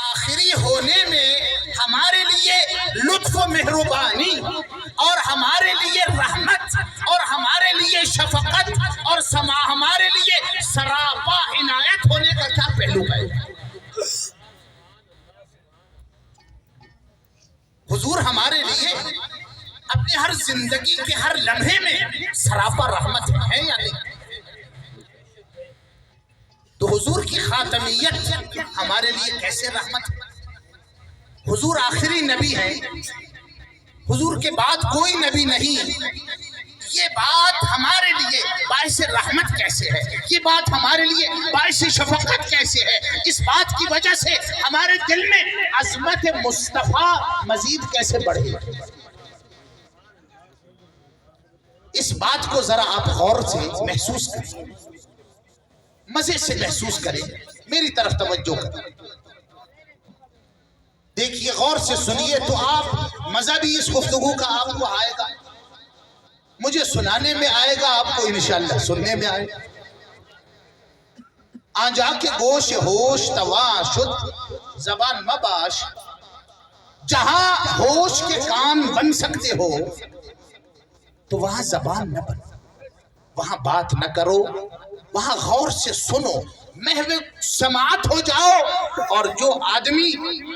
آخری ہونے میں ہمارے لیے لطف و مہربانی اور ہمارے لیے رحمت اور ہمارے لیے شفقت اور ہمارے لیے سراپا عنایت ہونے کا کیا پہلو ہے؟ حضور ہمارے لیے اپنے ہر زندگی کے ہر لمحے میں سراپا رحمت ہے یا نہیں؟ تو حضور کی خاتمیت ہمارے لیے کیسے رحمت ہے؟ حضور آخری نبی ہے، حضور کے بعد کوئی نبی نہیں، یہ بات ہمارے لیے باعث رحمت کیسے ہے؟ یہ بات ہمارے لیے باعث شفقت کیسے ہے؟ اس بات کی وجہ سے ہمارے دل میں عظمت مصطفیٰ مزید کیسے بڑھے؟ اس بات کو ذرا آپ غور سے محسوس کریں، مزے سے محسوس کریں، میری طرف توجہ کریں، دیکھیے غور سے سنیے تو آپ مزہ بھی اس گفتگو کا آپ کو آئے گا، مجھے سنانے میں آئے گا، آپ کو انشاءاللہ سننے میں آئے گا۔ آنجا کے گوش ہوش توا شد زبان مباش، جہاں ہوش کے کام بن سکتے ہو تو وہاں زبان نہ بن، وہاں بات نہ کرو، وہاں غور سے سنو، محو سماعت ہو جاؤ، اور جو آدمی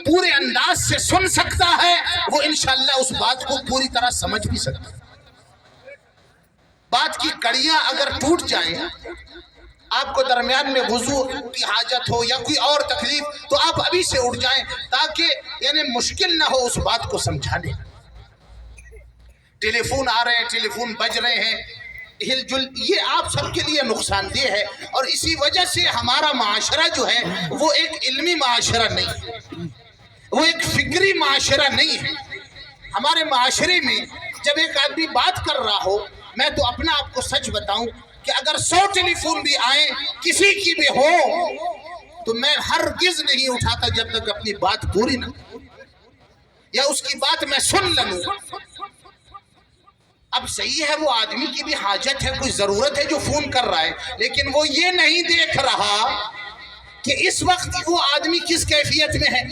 پورے انداز سے سن سکتا ہے وہ انشاءاللہ اس بات کو پوری طرح سمجھ بھی سکتا ہے۔ بات کی کڑیاں اگر ٹوٹ جائیں، آپ کو درمیان میں وضو کی حاجت ہو یا کوئی اور تکلیف، تو آپ ابھی سے اٹھ جائیں تاکہ یعنی مشکل نہ ہو اس بات کو سمجھانے۔ ٹیلی فون آ رہے ہیں، ٹیلی فون بج رہے ہیں، ہل جل، یہ آپ سب کے لیے نقصان دہ ہے، اور اسی وجہ سے ہمارا معاشرہ جو ہے وہ ایک علمی معاشرہ نہیں ہے، وہ ایک فکری معاشرہ نہیں ہے۔ ہمارے معاشرے میں جب ایک آدمی بات کر رہا ہو، میں تو اپنا آپ کو سچ بتاؤں کہ اگر 100 ٹیلی فون بھی آئیں، کسی کی بھی ہو، تو میں ہرگز نہیں اٹھاتا جب تک اپنی بات پوری نہ ہو، یا اس کی بات میں سن لوں۔ اب صحیح ہے وہ آدمی کی بھی حاجت ہے، کوئی ضرورت ہے جو فون کر رہا ہے، لیکن وہ یہ نہیں دیکھ رہا کہ اس وقت وہ آدمی کس کیفیت میں ہے۔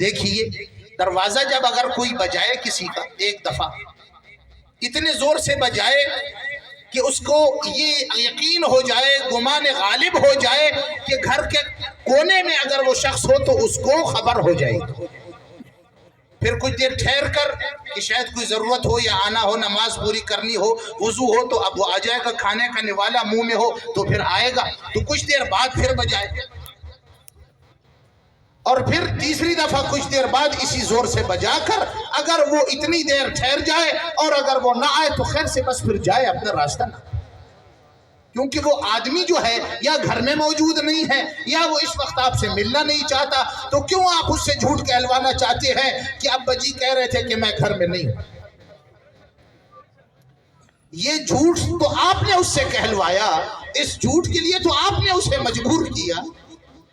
دیکھیے دروازہ جب اگر کوئی بجائے کسی کا ایک دفعہ، اتنے زور سے بجائے کہ اس کو یہ یقین ہو جائے، گمان غالب ہو جائے کہ گھر کے کونے میں اگر وہ شخص ہو تو اس کو خبر ہو جائے گی، پھر کچھ دیر ٹھہر کر کہ شاید کوئی ضرورت ہو یا آنا ہو، نماز پوری کرنی ہو، وضو ہو تو اب وہ آ جائے گا، کھانے کا نوالا منہ میں ہو تو پھر آئے گا، تو کچھ دیر بعد پھر بجائے، اور پھر تیسری دفعہ کچھ دیر بعد اسی زور سے بجا کر اگر وہ اتنی دیر ٹھہر جائے اور اگر وہ نہ آئے تو خیر سے بس پھر جائے اپنا راستہ نہ، کیونکہ وہ آدمی جو ہے یا گھر میں موجود نہیں ہے یا وہ اس وقت آپ سے ملنا نہیں چاہتا، تو کیوں آپ اس سے جھوٹ کہلوانا چاہتے ہیں کہ ابا جی کہہ رہے تھے کہ میں گھر میں نہیں ہوں؟ یہ جھوٹ تو آپ نے اس سے کہلوایا، اس جھوٹ کے لیے تو آپ نے اسے مجبور کیا۔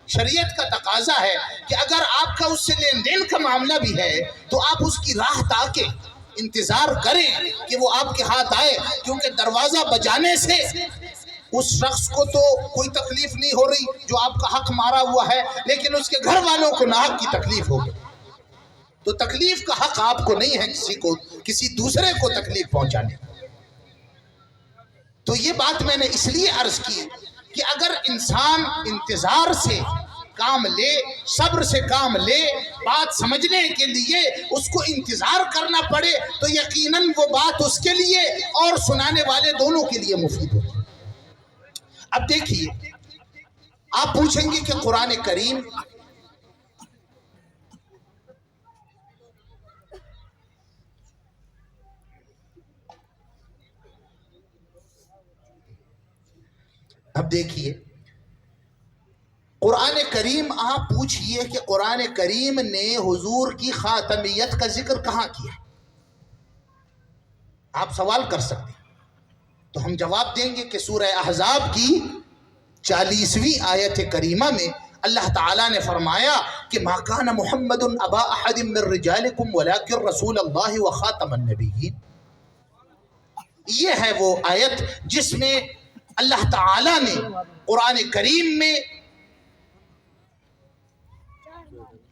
شریعت کا تقاضا ہے کہ اگر آپ کا اس سے لین دین کا معاملہ بھی ہے تو آپ اس کی راہ تاکیں، انتظار کریں کہ وہ آپ کے ہاتھ آئے، کیونکہ دروازہ بجانے سے اس شخص کو تو کوئی تکلیف نہیں ہو رہی جو آپ کا حق مارا ہوا ہے، لیکن اس کے گھر والوں کو ناحق کی تکلیف ہوگی، تو تکلیف کا حق آپ کو نہیں ہے کسی دوسرے کو تکلیف پہنچانے۔ تو یہ بات میں نے اس لیے عرض کی کہ اگر انسان انتظار سے کام لے، صبر سے کام لے، بات سمجھنے کے لیے اس کو انتظار کرنا پڑے، تو یقیناً وہ بات اس کے لیے اور سنانے والے دونوں کے لیے مفید ہوگی۔ اب دیکھیے، آپ پوچھیں گے کہ قرآن کریم اب دیکھیے قرآن کریم، آپ پوچھئے کہ قرآن کریم نے حضور کی خاتمیت کا ذکر کہاں کیا؟ آپ سوال کر سکتے ہیں، تو ہم جواب دیں گے کہ سورہ احزاب کی 40ویں آیت کریمہ میں اللہ تعالیٰ نے فرمایا کہ ما کان محمد ابا احد من رجالکم ولکن رسول اللہ وخاتم النبیین۔ یہ ہے وہ آیت جس میں اللہ تعالیٰ نے قرآن کریم میں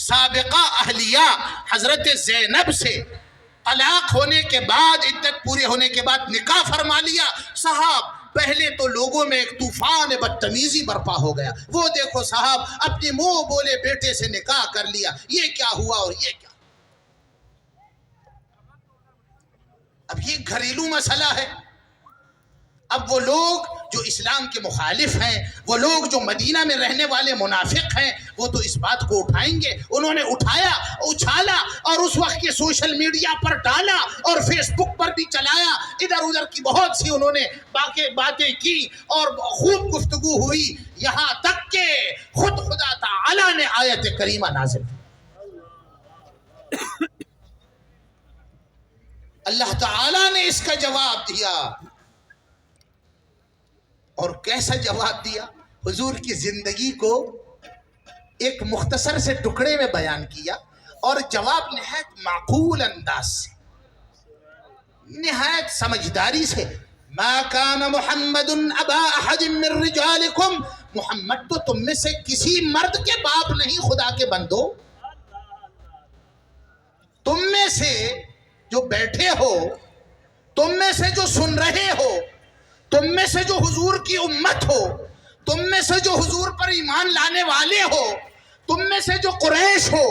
سابقہ اہلیہ حضرت زینب سے طلاق ہونے کے بعد، عدت پورے ہونے کے بعد نکاح فرما لیا. صاحب پہلے تو لوگوں میں ایک طوفان بدتمیزی برپا ہو گیا. وہ دیکھو صاحب اپنے منہ بولے بیٹے سے نکاح کر لیا، یہ کیا ہوا اور یہ کیا. اب یہ گھریلو مسئلہ ہے. اب وہ لوگ جو اسلام کے مخالف ہیں، وہ لوگ جو مدینہ میں رہنے والے منافق ہیں، وہ تو اس بات کو اٹھائیں گے. انہوں نے اٹھایا، اچھالا اور اس وقت کے سوشل میڈیا پر ڈالا اور فیس بک پر بھی چلایا. ادھر ادھر کی بہت سی انہوں نے باتیں کی اور خوب گفتگو ہوئی، یہاں تک کہ خود خدا تعالی نے آیت کریمہ نازل کی. اللہ تعالی نے اس کا جواب دیا. اور کیسا جواب دیا؟ حضور کی زندگی کو ایک مختصر سے ٹکڑے میں بیان کیا اور جواب نہایت معقول انداز سے، نہایت سمجھداری سے. ما کان محمد ابا احد من رجالکم، محمد تو تم میں سے کسی مرد کے باپ نہیں. خدا کے بندو، تم میں سے جو بیٹھے ہو، تم میں سے جو سن رہے ہو، تم میں سے جو حضور کی امت ہو، تم میں سے جو حضور پر ایمان لانے والے ہو، تم میں سے جو قریش ہو،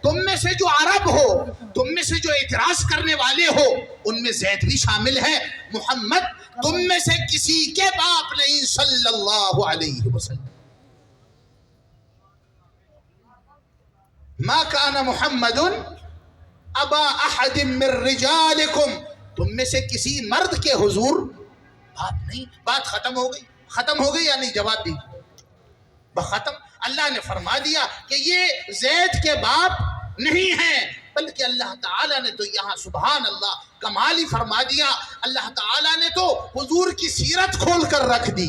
تم میں سے جو عرب ہو، تم میں سے جو اعتراض کرنے والے ہو، ان میں زید بھی شامل ہے. محمد تم میں سے کسی کے باپ نہیں صلی اللہ علیہ وسلم. ما کان محمد ابا احد من رجالکم، تم میں سے کسی مرد کے حضور باپ نہیں. بات ختم ہو گئی. ختم ہو گئی یا نہیں؟ جواب دی ختم. اللہ نے فرما دیا کہ یہ زید کے باپ نہیں ہیں، بلکہ اللہ تعالیٰ نے تو یہاں سبحان اللہ کمال ہی فرما دیا. اللہ تعالیٰ نے تو حضور کی سیرت کھول کر رکھ دی.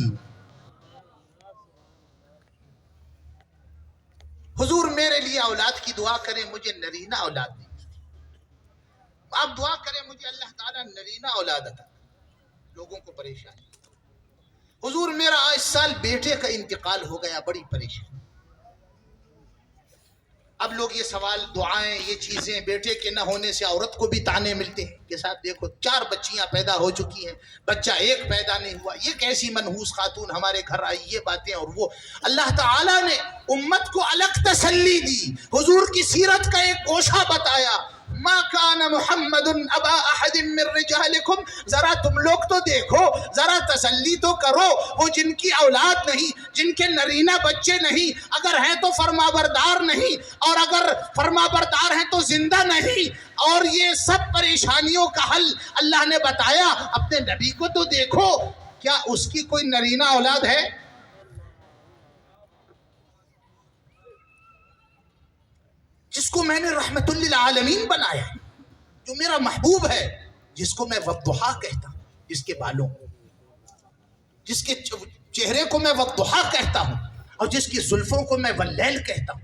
حضور میرے لیے اولاد کی دعا کریں، مجھے نرینہ اولاد دی. آپ دعا کریں مجھے اللہ تعالیٰ نرینہ اولاد عطا. لوگوں کو پریشانی. حضور میرا اس سال بیٹے کا انتقال ہو گیا، بڑی پریشانی. اب لوگ یہ سوال، دعائیں، یہ چیزیں، بیٹے کے نہ ہونے سے عورت کو بھی تانے ملتے ہیں کہ صاحب دیکھو 4 بچیاں پیدا ہو چکی ہیں، بچہ ایک پیدا نہیں ہوا، یہ کیسی منحوس خاتون ہمارے گھر آئی. یہ باتیں اور وہ. اللہ تعالیٰ نے امت کو الگ تسلی دی، حضور کی سیرت کا ایک گوشہ بتایا. ما کان محمد ابا احد من رجالکم. ذرا تم لوگ تو دیکھو، ذرا تسلی تو کرو. وہ جن کی اولاد نہیں، جن کے نرینہ بچے نہیں، اگر ہیں تو فرمانبردار نہیں، اور اگر فرمانبردار ہیں تو زندہ نہیں. اور یہ سب پریشانیوں کا حل اللہ نے بتایا. اپنے نبی کو تو دیکھو، کیا اس کی کوئی نرینہ اولاد ہے؟ جس کو میں نے رحمت للعالمین بنایا، جو میرا محبوب ہے، جس کو میں والضحیٰ کہتا ہوں، جس کے بالوں، جس کے چہرے کو میں والضحیٰ کہتا ہوں، اور جس کی زلفوں کو میں واللیل کہتا ہوں،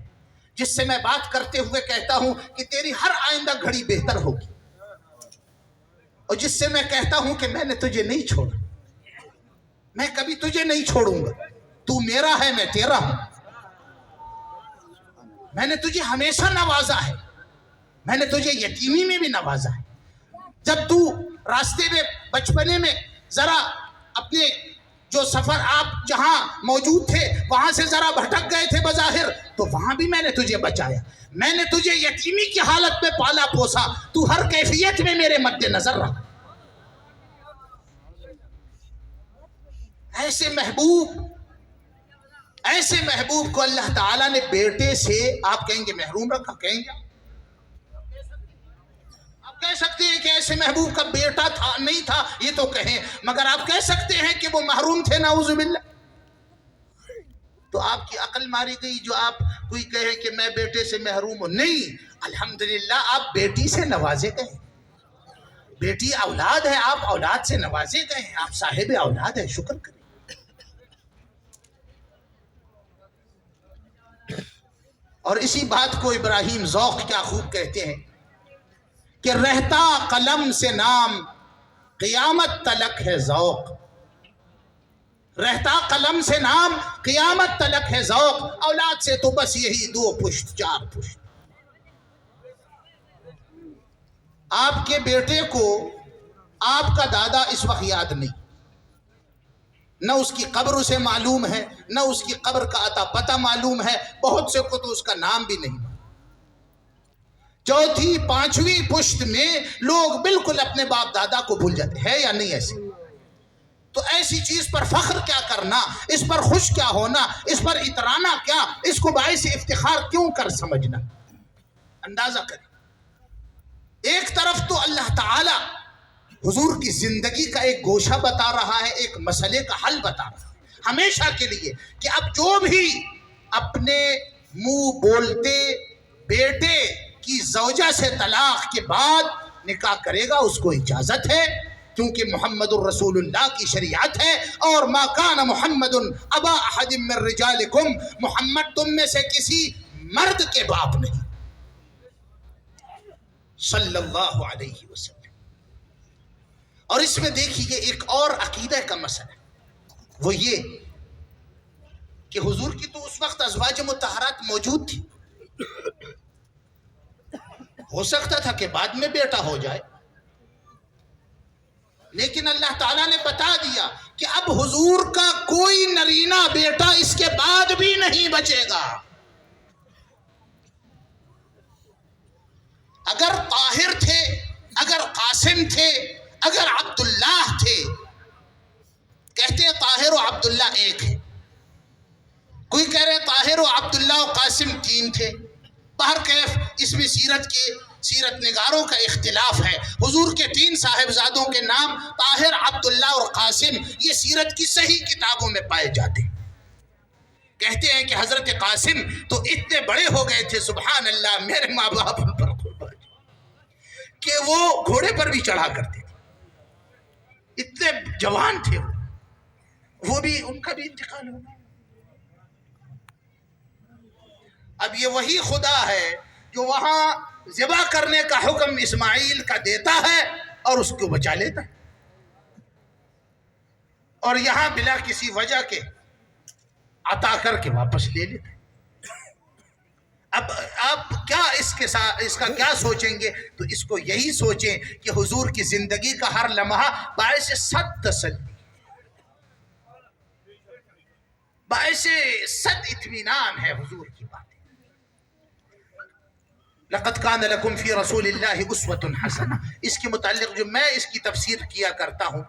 جس سے میں بات کرتے ہوئے کہتا ہوں کہ تیری ہر آئندہ گھڑی بہتر ہوگی، اور جس سے میں کہتا ہوں کہ میں نے تجھے نہیں چھوڑا، میں کبھی تجھے نہیں چھوڑوں گا، تو میرا ہے میں تیرا ہوں. میں نے تجھے ہمیشہ نوازا ہے، میں نے تجھے یتیمی میں بھی نوازا ہے. جب تو راستے میں بچپنے میں ذرا اپنے جو سفر آپ جہاں موجود تھے وہاں سے ذرا بھٹک گئے تھے بظاہر، تو وہاں بھی میں نے تجھے بچایا. میں نے تجھے یتیمی کی حالت میں پالا پوسا، تو ہر کیفیت میں میرے مد نظر رہا. ایسے محبوب کو اللہ تعالیٰ نے بیٹے سے، آپ کہیں گے محروم رکھا، کہیں گے آپ کہہ سکتے ہیں کہ ایسے محبوب کا بیٹا تھا نہیں تھا، یہ تو کہیں، مگر آپ کہہ سکتے ہیں کہ وہ محروم تھے نعوذ باللہ. تو آپ کی عقل ماری گئی جو آپ کوئی کہے کہ میں بیٹے سے محروم ہوں. نہیں، الحمدللہ آپ بیٹی سے نوازے گئے، بیٹی اولاد ہے، آپ اولاد سے نوازے گئے ہیں، آپ صاحب اولاد ہے، شکر کریں. اور اسی بات کو ابراہیم ذوق کیا خوب کہتے ہیں کہ رہتا قلم سے نام قیامت تلک ہے ذوق. رہتا قلم سے نام قیامت تلک ہے ذوق. اولاد سے تو بس یہی 2 پشت 4 پشت. آپ کے بیٹے کو آپ کا دادا اس وقت یاد نہیں، نہ اس کی قبر اسے معلوم ہے، نہ اس کی قبر کا عطا پتہ معلوم ہے، بہت سے کو تو اس کا نام بھی نہیں۔ چوتھی پانچویں پشت میں لوگ بالکل اپنے باپ دادا کو بھول جاتے ہیں، یا نہیں ایسے؟ تو ایسی چیز پر فخر کیا کرنا، اس پر خوش کیا ہونا، اس پر اترانا کیا، اس کو باعث افتخار کیوں کر سمجھنا؟ اندازہ کریں، ایک طرف تو اللہ تعالی حضور کی زندگی کا ایک گوشہ بتا رہا ہے، ایک مسئلے کا حل بتا رہا ہے ہمیشہ کے لیے، کہ اب جو بھی اپنے منہ بولتے بیٹے کی زوجہ سے طلاق کے بعد نکاح کرے گا اس کو اجازت ہے، کیونکہ محمد الرسول اللہ کی شریعت ہے، اور ما کان محمد ابا احد من رجالکم، محمد تم میں سے کسی مرد کے باپ نہیں، صلی اللہ علیہ وسلم۔ اور اس میں دیکھیے ایک اور عقیدہ کا مسئلہ ہے، وہ یہ کہ حضور کی تو اس وقت ازواج مطہرات موجود تھی، ہو سکتا تھا کہ بعد میں بیٹا ہو جائے، لیکن اللہ تعالیٰ نے بتا دیا کہ اب حضور کا کوئی نرینہ بیٹا اس کے بعد بھی نہیں بچے گا۔ اگر طاہر تھے، اگر قاسم تھے، اگر عبداللہ تھے، کہتے ہیں طاہر و عبداللہ ایک ہے، کوئی کہہ رہے طاہر و عبداللہ و قاسم تین تھے، بہرکیف اس میں سیرت نگاروں کا اختلاف ہے۔ حضور کے تین صاحبزادوں کے نام طاہر، عبداللہ اور قاسم، یہ سیرت کی صحیح کتابوں میں پائے جاتے ہیں۔ کہتے ہیں کہ حضرت قاسم تو اتنے بڑے ہو گئے تھے، سبحان اللہ، میرے ماں باپ ان پر قربان، کہ وہ گھوڑے پر بھی چڑھا کرتے تھے، اتنے جوان تھے وہ بھی، ان کا بھی انتقال ہو گیا۔ اب یہ وہی خدا ہے جو وہاں ذبح کرنے کا حکم اسماعیل کا دیتا ہے اور اس کو بچا لیتا ہے، اور یہاں بلا کسی وجہ کے عطا کر کے واپس لے لیتا ہے۔ اب آپ کیا اس کا کیا سوچیں گے؟ تو اس کو یہی سوچیں کہ حضور کی زندگی کا ہر لمحہ باعث صد تسلی، باعث صد اطمینان ہے حضور کی بات۔ لقد کان لکم فی رسول اللہ اسوۃ حسنہ، اس کے متعلق جو میں اس کی تفسیر کیا کرتا ہوں،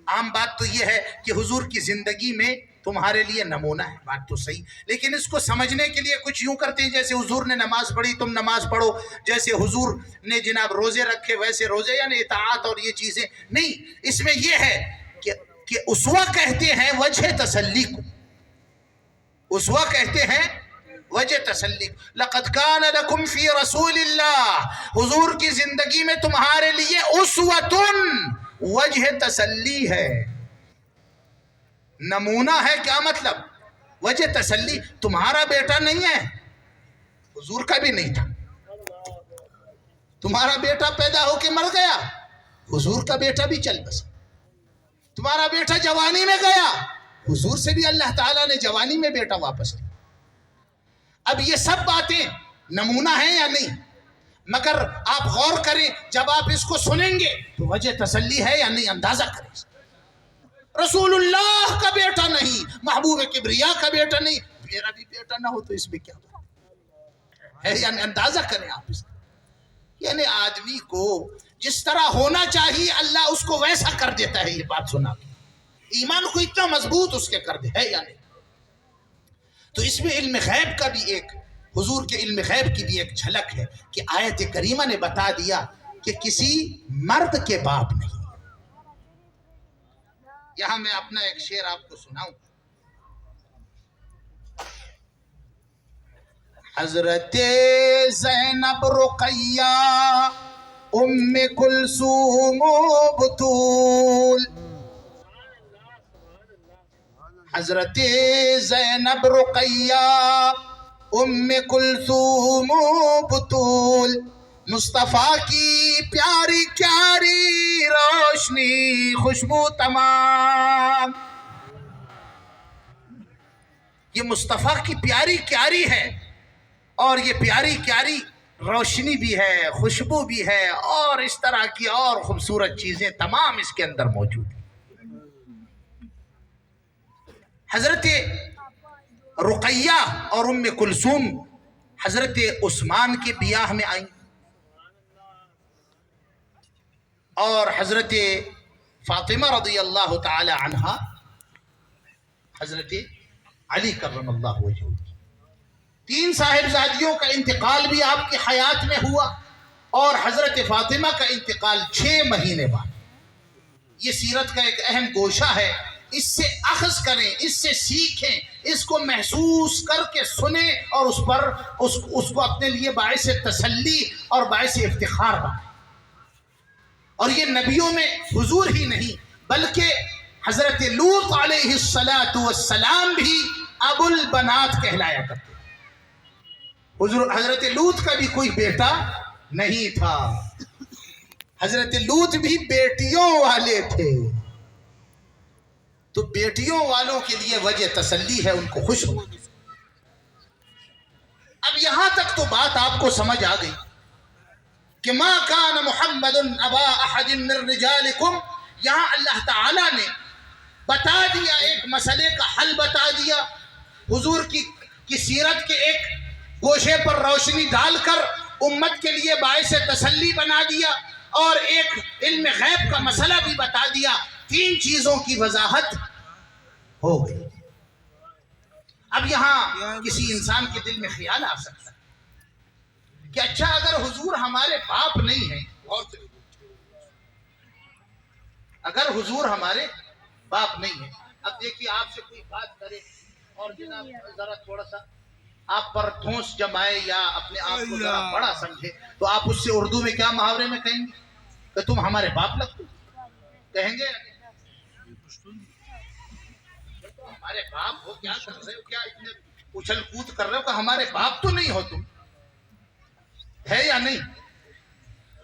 عام بات تو یہ ہے کہ حضور کی زندگی میں تمہارے لیے نمونہ ہے، بات تو صحیح، لیکن اس کو سمجھنے کے لیے کچھ یوں کرتے ہیں جیسے حضور نے نماز پڑھی تم نماز پڑھو، جیسے حضور نے جناب روزے رکھے ویسے روزے، یعنی اطاعت اور یہ چیزیں نہیں۔ اس میں یہ ہے کہ اسوہ کہتے ہیں وجہ تسلی کو، اسوہ کہتے ہیں وجہ تسلی۔ لقد کان لکم فی رسول اللہ، حضور کی زندگی میں تمہارے لیے اسوۃ، وجہ تسلی ہے، نمونہ ہے۔ کیا مطلب؟ وجہ تسلی، تمہارا بیٹا نہیں ہے، حضور کا بھی نہیں تھا، تمہارا بیٹا پیدا ہو کے مر گیا، حضور کا بیٹا بھی چل بسا، تمہارا بیٹا جوانی میں گیا، حضور سے بھی اللہ تعالیٰ نے جوانی میں بیٹا واپس لیا۔ اب یہ سب باتیں نمونہ ہیں یا نہیں؟ مگر آپ غور کریں، جب آپ اس کو سنیں گے تو وجہ تسلی ہے یا نہیں، اندازہ کریں۔ رسول اللہ کا بیٹا نہیں، محبوب کبریا کا بیٹا نہیں، میرا بھی بیٹا نہ ہو تو اس میں کیا بات ہے؟ یعنی اندازہ کریں آپ اس کا، یعنی آدمی کو جس طرح ہونا چاہیے اللہ اس کو ویسا کر دیتا ہے۔ یہ بات سنا کے ایمان کو اتنا مضبوط اس کے کر دے، ہے یا نہیں؟ تو اس میں علم غیب کا بھی ایک، حضور کے علم غیب کی بھی ایک جھلک ہے کہ آیت کریمہ نے بتا دیا کہ کسی مرد کے باپ نہیں۔ یہاں میں اپنا ایک شعر آپ کو سناؤں۔ حضرت زینب رقیہ ام کلثوم بطول، حضرت زینب رقیہ ام کلثوم بطول، مصطفیٰ کی پیاری پیاری روشنی خوشبو تمام۔ یہ مصطفیٰ کی پیاری پیاری ہے، اور یہ پیاری پیاری روشنی بھی ہے، خوشبو بھی ہے، اور اس طرح کی اور خوبصورت چیزیں تمام اس کے اندر موجود ہیں۔ حضرت رقیہ اور ام کلثوم حضرت عثمان کے بیاہ میں آئیں، اور حضرت فاطمہ رضی اللہ تعالی عنہا حضرت علی کرم اللہ وجہہ کی 3 صاحبزادیوں کا انتقال بھی آپ کی حیات میں ہوا، اور حضرت فاطمہ کا انتقال 6 مہینے بعد۔ یہ سیرت کا ایک اہم گوشہ ہے، اس سے اخذ کریں، اس سے سیکھیں، اس کو محسوس کر کے سنیں، اور اس کو اپنے لیے باعث تسلی اور باعث افتخار بنائیں۔ اور یہ نبیوں میں حضور ہی نہیں بلکہ حضرت لوط علیہ السلام بھی ابو البنات کہلایا کرتے۔ حضرت لوط کا بھی کوئی بیٹا نہیں تھا، حضرت لوط بھی بیٹیوں والے تھے، تو بیٹیوں والوں کے لیے وجہ تسلی ہے، ان کو خوش ہو۔ اب یہاں تک تو بات آپ کو سمجھ آ گئی کہ ما کان محمد ابا احد من رجالکم، یہاں اللہ تعالیٰ نے بتا دیا، ایک مسئلے کا حل بتا دیا، حضور کی سیرت کے ایک گوشے پر روشنی ڈال کر امت کے لیے باعث تسلی بنا دیا، اور ایک علم غیب کا مسئلہ بھی بتا دیا۔ 3 چیزوں کی وضاحت ہو گئی۔ اب یہاں کسی انسان کے دل میں خیال آ سکتا ہے کہ اچھا اگر حضور ہمارے باپ نہیں ہیں، اگر حضور ہمارے باپ نہیں ہیں، اب دیکھیے آپ سے کوئی بات کرے اور جناب ذرا تھوڑا سا آپ پر ٹھونس جمائے یا اپنے آپ کو ذرا بڑا سمجھے، تو آپ اس سے اردو میں کیا محاورے میں کہیں گے کہ تم ہمارے باپ لگتے ہو؟ کہیں گے ہمارے باپ ہو، کیا کر رہے ہو، کیا اتنے اچھل کود کر رہے ہو کہ ہمارے باپ تو نہیں ہو تم، ہے یا نہیں؟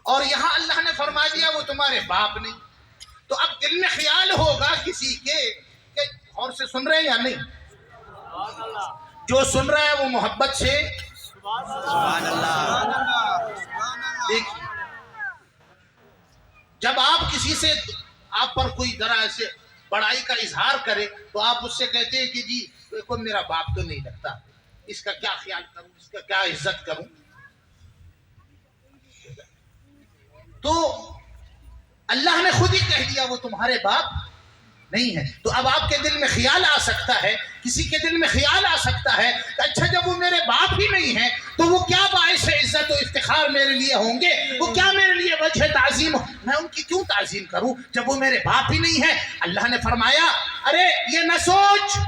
اور یہاں اللہ نے فرما دیا وہ تمہارے باپ نہیں، تو اب دل میں خیال ہوگا کسی کے کہ اور سے سن رہے ہیں یا نہیں؟ جو سن رہا ہے وہ محبت سے سبحان اللہ۔ دیکھیے جب آپ کسی سے آپ پر کوئی ذرا ایسے بڑائی کا اظہار کرے تو آپ اس سے کہتے ہیں کہ جی دیکھو میرا باپ تو نہیں لگتا، اس کا کیا خیال کروں، اس کا کیا عزت کروں، تو اللہ نے خود ہی کہہ دیا وہ تمہارے باپ نہیں ہے۔ تو اب آپ کے دل میں خیال آ سکتا ہے، کسی کے دل میں خیال آ سکتا ہے کہ اچھا جب وہ میرے باپ ہی نہیں ہیں تو وہ کیا باعث عزت و افتخار میرے لیے ہوں گے، وہ کیا میرے لیے وجہ تعظیم، میں ان کی کیوں تعظیم کروں جب وہ میرے باپ ہی نہیں ہیں؟ اللہ نے فرمایا ارے یہ نہ سوچ،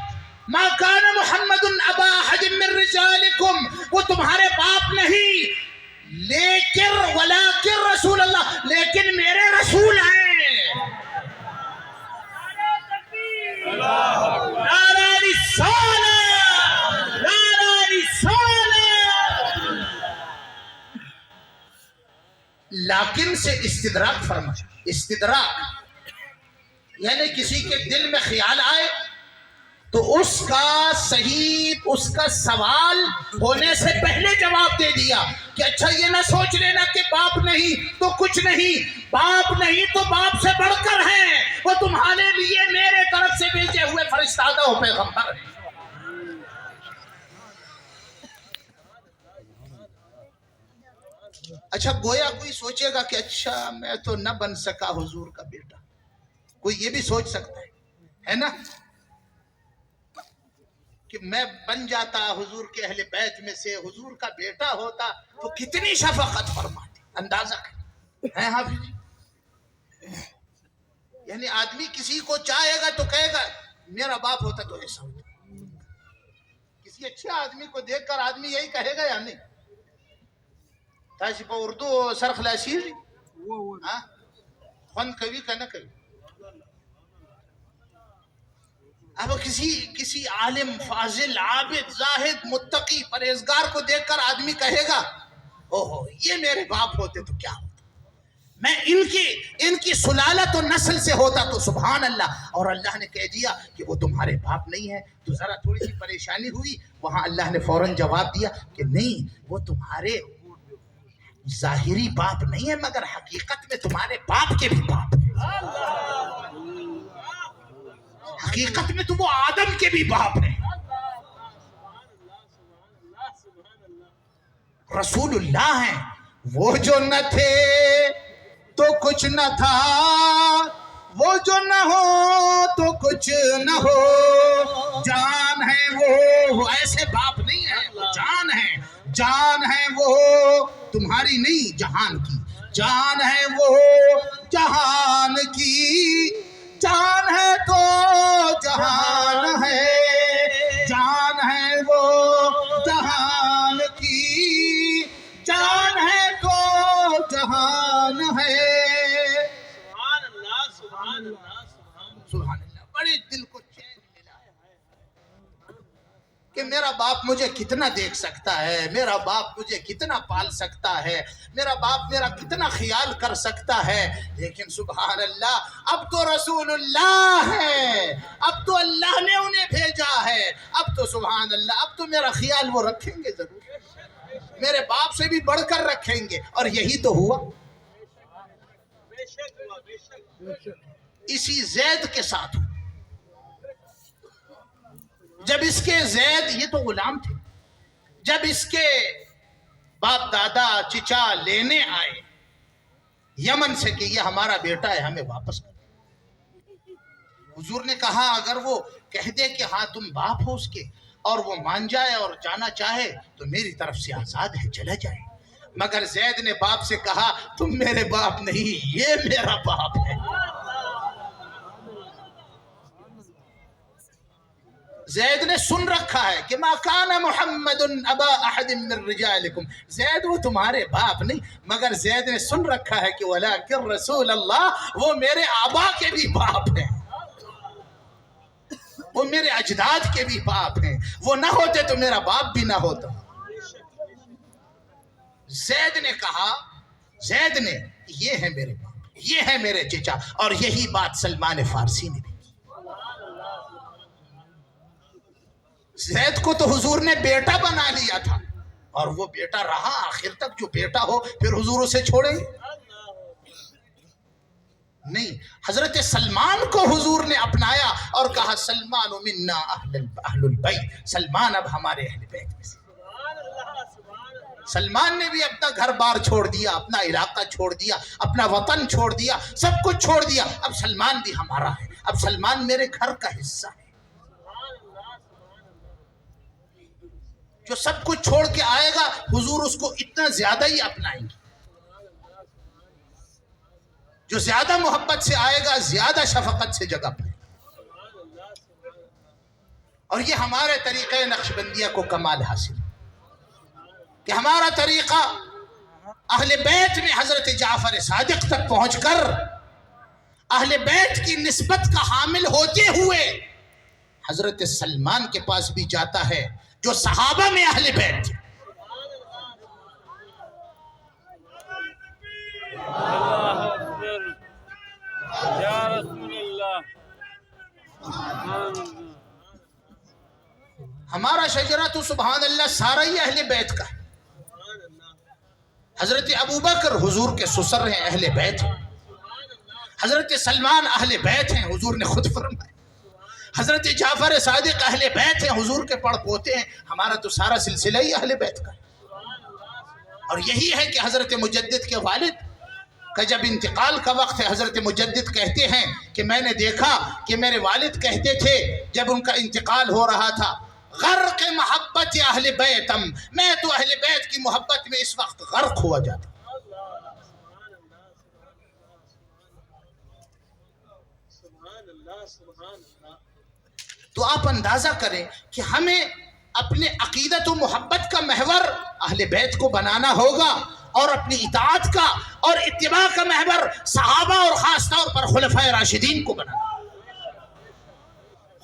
ما کان محمد ابا احد من رجالکم، وہ تمہارے باپ نہیں، لیکن ولکن رسول اللہ، لیکن میرے رسول ہیں۔ نعرہ رسالت، نعرہ رسالت۔ لیکن سے استدراک فرمایا، استدراک یعنی کسی کے دل میں خیال آئے تو اس کا صحیح، اس کا سوال ہونے سے پہلے جواب دے دیا کہ اچھا یہ نہ سوچ لینا کہ باپ نہیں تو کچھ نہیں، باپ نہیں تو باپ سے بڑھ کر ہیں، وہ تمہارے لیے میرے طرف سے بھیجے ہوئے فرشتہ و پیغمبر ہیں۔ اچھا گویا کوئی سوچے گا کہ اچھا میں تو نہ بن سکا حضور کا بیٹا، کوئی یہ بھی سوچ سکتا ہے نا کہ میں بن جاتا حضور کے اہل بیت میں سے، حضور کا بیٹا ہوتا تو کتنی شفقت فرماتی، اندازہ ہے حافظ جی؟ یعنی آدمی کسی کو چاہے گا تو کہے گا میرا باپ ہوتا تو ایسا ہوتا، کسی اچھے آدمی کو دیکھ کر آدمی یہی کہے گا یا نہیں؟ تاسی پا اردو سرخلاسی خون کبھی کا نہ کبھی، اب کسی عالم فاضل عابد زاہد متقی پرہیزگار کو دیکھ کر آدمی کہے گا اوہو یہ میرے باپ ہوتے تو کیا ہوتا، میں ان کی سلالت و نسل سے ہوتا تو سبحان اللہ۔ اور اللہ نے کہہ دیا کہ وہ تمہارے باپ نہیں ہے تو ذرا تھوڑی سی پریشانی ہوئی، وہاں اللہ نے فوراً جواب دیا کہ نہیں وہ تمہارے ظاہری باپ نہیں ہے مگر حقیقت میں تمہارے باپ کے بھی باپ ہیں. حقیقت میں تو وہ آدم کے بھی باپ ہیں. رسول اللہ ہیں. وہ جو نہ تھے تو کچھ نہ تھا، وہ جو نہ ہو تو کچھ نہ ہو. جان ہے وہ ایسے باپ نہیں ہے، وہ جان ہے. جان ہے وہ تمہاری نہیں جہان کی. جان ہے وہ جہان کی. جان ہے تو جہان ہے. جان ہے وہ جہان کی. جان ہے تو جہان ہے. سبحان اللہ. بڑے دل کو چین ملا کہ میرا باپ مجھے کتنا دیکھ سکتا ہے، میرا باپ مجھے کتنا پال سکتا ہے، میرا باپ میرا کتنا خیال کر سکتا ہے. لیکن سبحان اللہ اب تو رسول اللہ ہے، اب تو اللہ نے انہیں بھیجا ہے. اب تو سبحان اللہ اب تو میرا خیال وہ رکھیں گے ضرور، میرے باپ سے بھی بڑھ کر رکھیں گے. اور یہی تو ہوا. اسی زید کے ساتھ جب اس کے زید، یہ تو غلام تھے، جب اس کے باپ دادا چچا لینے آئے یمن سے کہ یہ ہمارا بیٹا ہے ہمیں واپس کر، حضور نے کہا اگر وہ کہہ دے کہ ہاں تم باپ ہو اس کے اور وہ مان جائے اور جانا چاہے تو میری طرف سے آزاد ہے، چلا جائے. مگر زید نے باپ سے کہا تم میرے باپ نہیں، یہ میرا باپ ہے. زید نے سن رکھا ہے کہ ما کان محمد ابا احد من رجالکم. زید وہ تمہارے باپ نہیں، مگر زید نے سن رکھا ہے کہ ولکن رسول اللہ، وہ میرے آبا کے بھی باپ ہیں، وہ میرے اجداد کے بھی باپ ہیں. وہ نہ ہوتے تو میرا باپ بھی نہ ہوتا. زید نے کہا، زید نے یہ ہے میرے باپ، یہ ہے میرے چچا. اور یہی بات سلمان فارسی نے بھی. زید کو تو حضور نے بیٹا بنا لیا تھا اور وہ بیٹا رہا آخر تک. جو بیٹا ہو پھر حضور اسے چھوڑیں گے نہیں. حضرت سلمان کو حضور نے اپنایا اور کہا سلمان منا اہل البیت، سلمان اب ہمارے اہل بیت میں سے. سلمان نے بھی اپنا گھر بار چھوڑ دیا، اپنا علاقہ چھوڑ دیا، اپنا وطن چھوڑ دیا، سب کچھ چھوڑ دیا. اب سلمان بھی ہمارا ہے، اب سلمان میرے گھر کا حصہ ہے. جو سب کچھ چھوڑ کے آئے گا حضور اس کو اتنا زیادہ ہی اپنائیں گے. جو زیادہ محبت سے آئے گا زیادہ شفقت سے جگہ پائے گا. اور یہ ہمارے طریقہ نقشبندیہ کو کمال حاصل کہ ہمارا طریقہ اہل بیت میں حضرت جعفر صادق تک پہنچ کر اہل بیت کی نسبت کا حامل ہوتے ہوئے حضرت سلمان کے پاس بھی جاتا ہے جو صحابہ میں اہل بیت تھے. ہمارا شجرہ تو سبحان اللہ سارا ہی اہل بیت کا ہے. حضرت ابوبکر حضور کے سسر ہیں، اہل بیت ہیں. حضرت سلمان اہل بیت ہیں، حضور نے خود فرمایا. حضرت جعفر صادق اہل بیت ہیں، حضور کے پڑ پوتے ہیں. ہمارا تو سارا سلسلہ ہی اہل بیت کا ہے. اور یہی ہے کہ حضرت مجدد کے والد کا جب انتقال کا وقت ہے، حضرت مجدد کہتے ہیں کہ میں نے دیکھا کہ میرے والد کہتے تھے جب ان کا انتقال ہو رہا تھا غرق محبت اہل بیتم، میں تو اہل بیت کی محبت میں اس وقت غرق ہوا جاتا. تو آپ اندازہ کریں کہ ہمیں اپنے عقیدت و محبت کا محور اہل بیت کو بنانا ہوگا اور اپنی اطاعت کا اور اتباع کا محور صحابہ اور خاص طور پر خلفائے راشدین کو بنانا.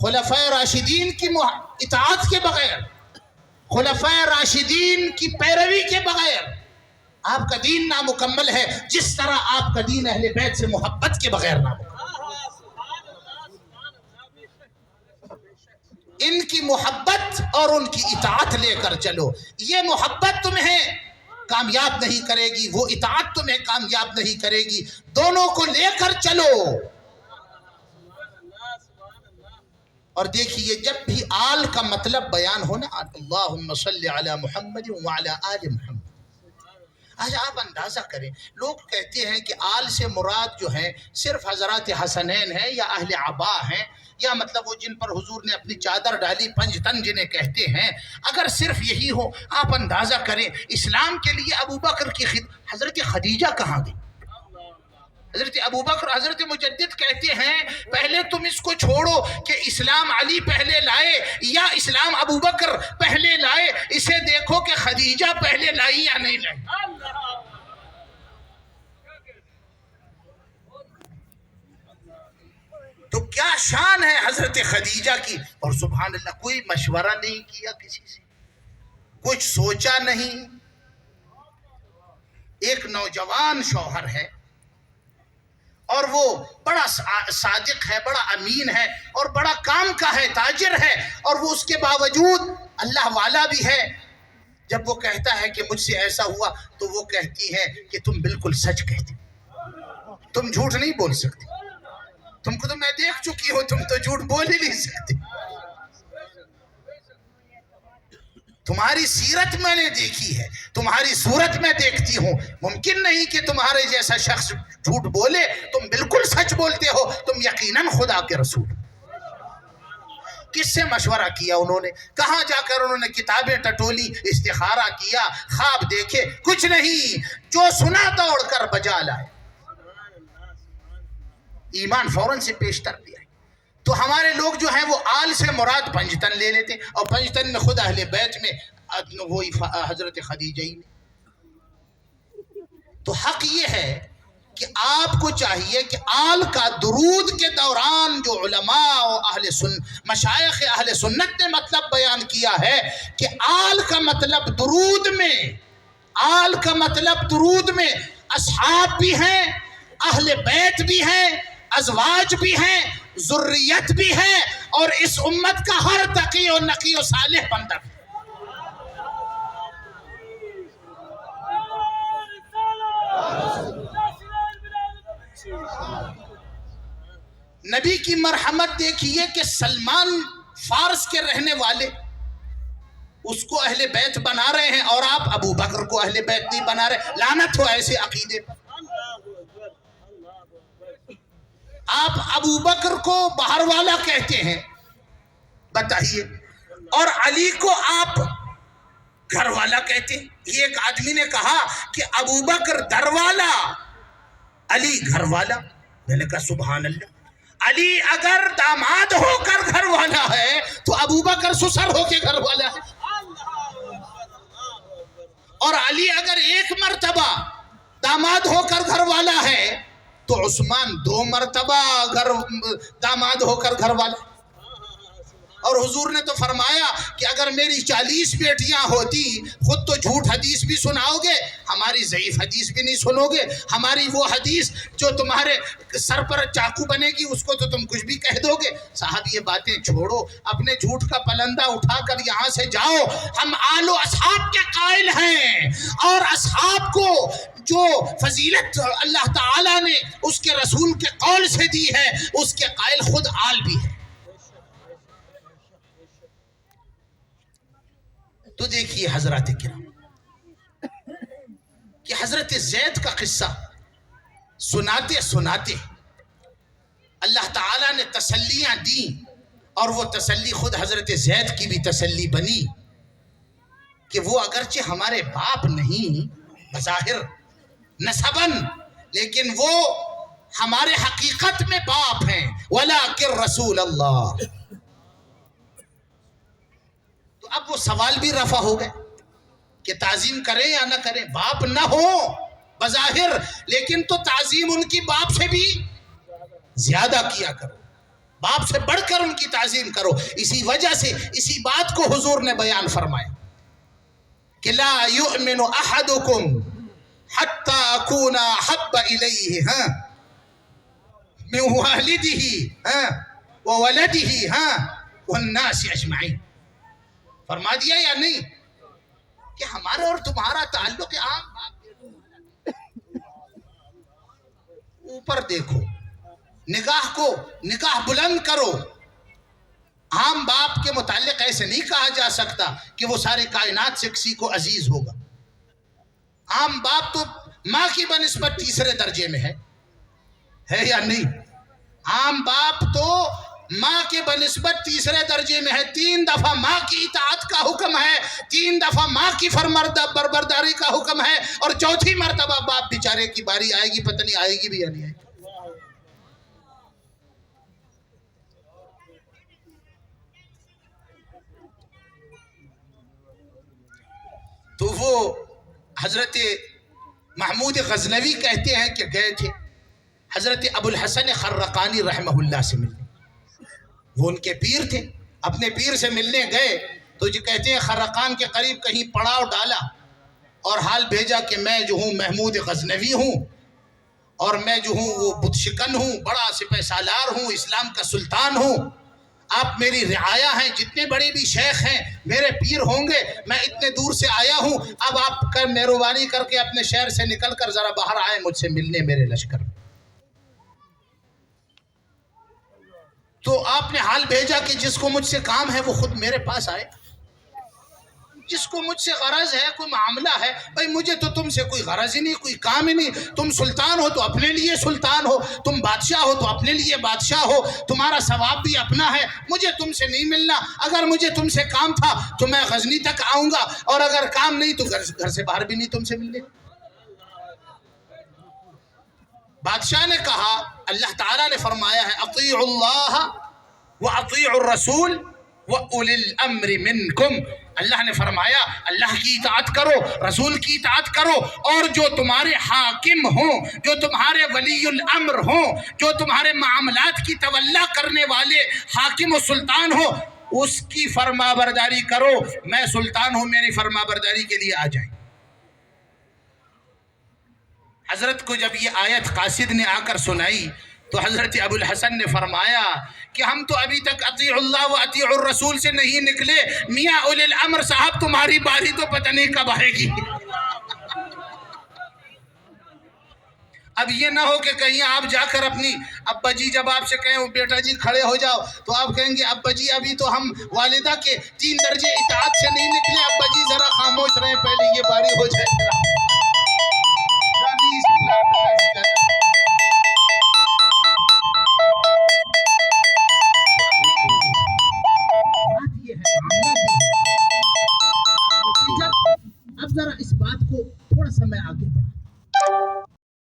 خلفائے راشدین کی اطاعت کے بغیر، خلفائے راشدین کی پیروی کے بغیر آپ کا دین نامکمل ہے، جس طرح آپ کا دین اہل بیت سے محبت کے بغیر نامکمل. ان کی محبت اور ان کی اطاعت لے کر چلو. یہ محبت تمہیں کامیاب نہیں کرے گی، وہ اطاعت تمہیں کامیاب نہیں کرے گی، دونوں کو لے کر چلو۔ اور دیکھیے جب بھی آل کا مطلب بیان ہونا، اللہم صلی علی محمد وعلی آل محمد، آج آپ اندازہ کریں، لوگ کہتے ہیں کہ آل سے مراد جو ہے صرف حضرات حسنین ہیں یا اہل عبا ہیں، یا مطلب وہ جن پر حضور نے اپنی چادر ڈالی، پنج تن جنہیں کہتے ہیں۔ اگر صرف یہی ہو، آپ اندازہ کریں اسلام کے لیے ابو بکر کی حضرت خدیجہ کہاں گئی؟ حضرت ابو بکر، حضرت مجدد کہتے ہیں پہلے تم اس کو چھوڑو کہ اسلام علی پہلے لائے یا اسلام ابو بکر پہلے لائے، اسے دیکھو کہ خدیجہ پہلے لائی یا نہیں لائی۔ تو کیا شان ہے حضرت خدیجہ کی، اور سبحان اللہ کوئی مشورہ نہیں کیا کسی سے، کچھ سوچا نہیں۔ ایک نوجوان شوہر ہے اور وہ بڑا صادق ہے، بڑا امین ہے اور بڑا کام کا ہے، تاجر ہے، اور وہ اس کے باوجود اللہ والا بھی ہے۔ جب وہ کہتا ہے کہ مجھ سے ایسا ہوا تو وہ کہتی ہے کہ تم بالکل سچ کہتے، تم جھوٹ نہیں بول سکتے، تم کو تو میں دیکھ چکی ہوں، تم تو جھوٹ بول ہی نہیں سکتے، تمہاری سیرت میں نے دیکھی ہے، تمہاری صورت میں دیکھتی ہوں، ممکن نہیں کہ تمہارے جیسا شخص جھوٹ بولے، تم بالکل سچ بولتے ہو، تم یقیناً خدا کے رسول۔ کس سے مشورہ کیا انہوں نے؟ کہاں جا کر انہوں نے کتابیں ٹٹولی، استخارہ کیا، خواب دیکھے؟ کچھ نہیں، جو سنا دوڑ کر بجا لائے، ایمان فوراً سے پیشتر دیا۔ تو ہمارے لوگ جو ہیں وہ آل سے مراد پنجتن لے لیتے ہیں، اور پنجتن میں خود اہل بیت میں وہی حضرت خدیجہ ہی نے۔ تو حق یہ ہے کہ آپ کو چاہیے کہ آل کا درود کے دوران جو علماء و مشائخ اہل سنت نے مطلب بیان کیا ہے کہ آل کا مطلب درود میں، آل کا مطلب درود میں اصحاب بھی ہیں، اہل بیت بھی ہیں، ازواج بھی ہیں، ذریت بھی ہے، اور اس امت کا ہر تقی و نقی و صالح بندہ بھی۔ نبی کی مرحمت دیکھیے کہ سلمان فارس کے رہنے والے اس کو اہل بیت بنا رہے ہیں، اور آپ ابو بکر کو اہل بیت نہیں بنا رہے۔ لعنت ہو ایسے عقیدے پر۔ آپ ابو بکر کو باہر والا کہتے ہیں، بتائیے، اور علی کو آپ گھر والا کہتے ہیں۔ یہ ایک آدمی نے کہا کہ ابو بکر در والا، علی گھر والا۔ میں نے کہا سبحان اللہ، علی اگر داماد ہو کر گھر والا ہے تو ابو بکر سسر ہو کے گھر والا ہے، اور علی اگر ایک مرتبہ داماد ہو کر گھر والا ہے تو عثمان 2 مرتبہ داماد ہو کر گھر والا۔ اور حضور نے تو فرمایا کہ اگر میری 40 بیٹیاں ہوتی، خود تو جھوٹ حدیث بھی سناؤ گے، ہماری ضعیف حدیث بھی نہیں سنو گے، ہماری وہ حدیث جو تمہارے سر پر چاقو بنے گی اس کو تو تم کچھ بھی کہہ دو گے۔ صاحب یہ باتیں چھوڑو، اپنے جھوٹ کا پلندہ اٹھا کر یہاں سے جاؤ۔ ہم آل و اصحاب کے قائل ہیں، اور اصحاب کو جو فضیلت اللہ تعالیٰ نے اس کے رسول کے قول سے دی ہے اس کے قائل خود آل بھی ہے۔ تو دیکھیے حضرات کرام کہ حضرت زید کا قصہ سناتے سناتے اللہ تعالیٰ نے تسلیاں دی، اور وہ تسلی خود حضرت زید کی بھی تسلی بنی کہ وہ اگرچہ ہمارے باپ نہیں بظاہر نسباً، لیکن وہ ہمارے حقیقت میں باپ ہیں، وَلَٰكِن رسول اللہ۔ تو اب وہ سوال بھی رفع ہو گئے کہ تعظیم کریں یا نہ کریں، باپ نہ ہو بظاہر، لیکن تو تعظیم ان کی باپ سے بھی زیادہ کیا کرو، باپ سے بڑھ کر ان کی تعظیم کرو۔ اسی وجہ سے اسی بات کو حضور نے بیان فرمایا کہ لا یؤمن احدکم حتی اکون احب الیہ من والدہ وولدہ والناس اجمعین۔ فرما دیا یا نہیں کہ ہمارا اور تمہارا تعلق عام اوپر دیکھو، نگاہ بلند کرو. عام باپ کے متعلق ایسے نہیں کہا جا سکتا کہ وہ ساری کائنات سے کسی کو عزیز ہوگا. عام باپ تو ماں کی بنسبت تیسرے درجے میں ہے یا نہیں؟ عام باپ تو ماں کے بنسبت تیسرے درجے میں ہے. 3 دفعہ ماں کی اطاعت کا حکم ہے، 3 دفعہ ماں کی فرمانبرداری کا حکم ہے، اور 4تھی مرتبہ باپ بیچارے کی باری آئے گی، پتہ نہیں آئے گی بھی یا نہیں آئے گی. تو وہ حضرت محمود غزنوی کہتے ہیں کہ گئے تھے حضرت ابو الحسن خرقانی رحمہ اللہ سے ملنے. وہ ان کے پیر تھے، اپنے پیر سے ملنے گئے تو جو کہتے ہیں خرقان کے قریب کہیں پڑاؤ ڈالا اور حال بھیجا کہ میں جو ہوں محمود غزنوی ہوں، اور میں جو ہوں وہ بت شکن ہوں، بڑا سپہ سالار ہوں، اسلام کا سلطان ہوں. آپ میری رعایا ہیں، جتنے بڑے بھی شیخ ہیں میرے پیر ہوں گے. میں اتنے دور سے آیا ہوں، اب آپ مہربانی کر کے اپنے شہر سے نکل کر ذرا باہر آئے مجھ سے ملنے میرے لشکر. تو آپ نے حال بھیجا کہ جس کو مجھ سے کام ہے وہ خود میرے پاس آئے، جس کو مجھ سے غرض ہے، کوئی معاملہ ہے. بھئی مجھے تو تم سے کوئی غرض ہی نہیں، کوئی کام ہی نہیں. تم سلطان ہو تو اپنے لیے سلطان ہو، تم بادشاہ ہو تو اپنے لیے بادشاہ ہو، تمہارا ثواب بھی اپنا ہے. مجھے تم سے نہیں ملنا. اگر مجھے تم سے کام تھا تو میں غزنی تک آؤں گا، اور اگر کام نہیں تو گھر سے باہر بھی نہیں تم سے ملنے. بادشاہ نے کہا، اللہ تعالیٰ نے فرمایا ہے اطیعوا اللہ واطیعوا الرسول واولی الامر منکم. اللہ نے فرمایا اللہ کی اطاعت کرو، رسول کی اطاعت کرو، اور جو تمہارے حاکم ہوں، جو تمہارے ولی الامر ہوں، جو تمہارے معاملات کی تولا کرنے والے حاکم و سلطان ہو، اس کی فرما برداری کرو. میں سلطان ہوں، میری فرما برداری کے لیے آ جائیں. حضرت کو جب یہ آیت قاصد نے آ کر سنائی تو حضرت ابو الحسن نے فرمایا کہ ہم تو ابھی تک اطیع اللہ و اطیع الرسول سے نہیں نکلے. میاں اولی الامر صاحب تمہاری باری تو پتہ نہیں کب آئے گی. اب یہ نہ ہو کہ کہیں آپ جا کر اپنی ابا جی جب آپ سے کہیں بیٹا جی کھڑے ہو جاؤ تو آپ کہیں گے ابا جی ابھی تو ہم والدہ کے 3 درجے اطاعت سے نہیں نکلے، ابا جی ذرا خاموش رہیں، پہلے یہ باری ہو جائے.